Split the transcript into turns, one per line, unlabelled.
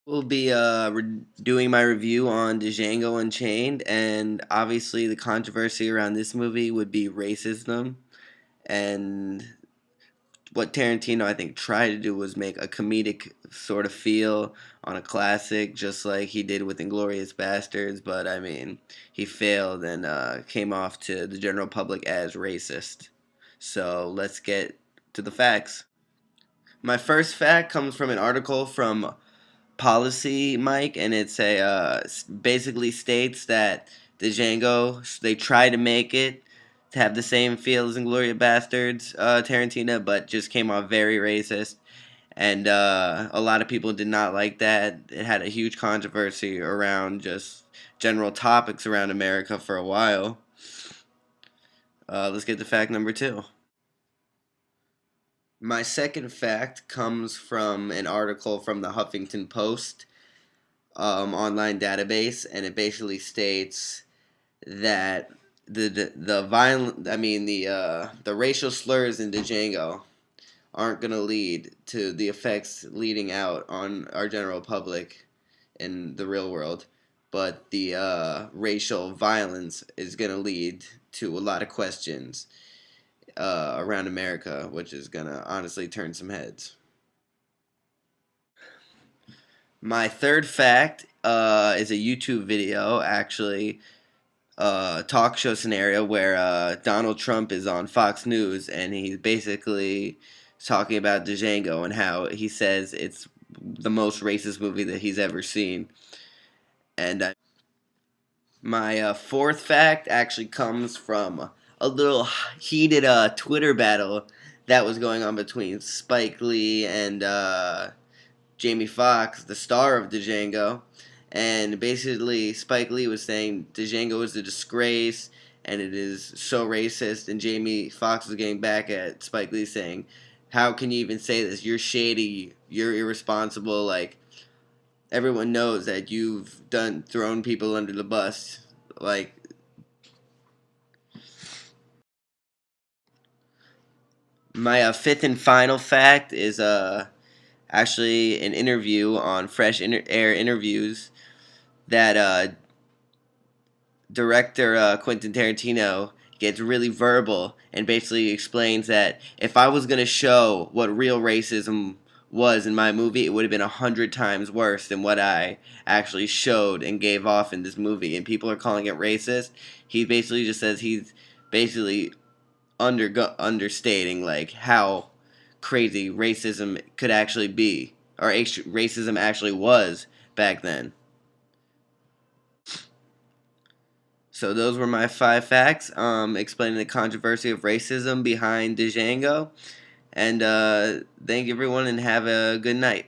We'll be doing my review on Django Unchained, and obviously the controversy around this movie would be racism. And what Tarantino, I think, tried to do was make a comedic sort of feel on a classic, just like he did with Inglourious Basterds. But I mean, he failed and came off to the general public as racist. So let's get to the facts. My first fact comes from an article from Policy Mike, and it's a basically states that the Django they try to make it to have the same feel as Inglourious Bastards, Tarantino, but just came off very racist, and a lot of people did not like that. It had a huge controversy around just general topics around America for a while. Let's get to fact number two. My second fact comes from an article from the Huffington Post online database, and it basically states that the violent, I mean the racial slurs in Django aren't going to lead to the effects leading out on our general public in the real world, but the racial violence is going to lead to a lot of questions around America, which is going to honestly turn some heads. My third fact is a YouTube video, actually, talk show scenario where Donald Trump is on Fox News, and he's basically talking about Django and how he says it's the most racist movie that he's ever seen. And my fourth fact actually comes from a little heated Twitter battle that was going on between Spike Lee and Jamie Foxx, the star of Django. And basically, Spike Lee was saying Django is a disgrace and it is so racist. And Jamie Foxx was getting back at Spike Lee saying, "How can you even say this? You're shady. You're irresponsible. Like, everyone knows that you've thrown people under the bus." Like, my fifth and final fact is actually an interview on Fresh Air Interviews that director Quentin Tarantino gets really verbal and basically explains that if I was going to show what real racism was in my movie, it would have been 100 times worse than what I actually showed and gave off in this movie. And people are calling it racist. He basically just says he's basically understating like how crazy racism could actually be, or racism actually was back then. So those were my five facts, explaining the controversy of racism behind Django. And thank everyone and have a good night.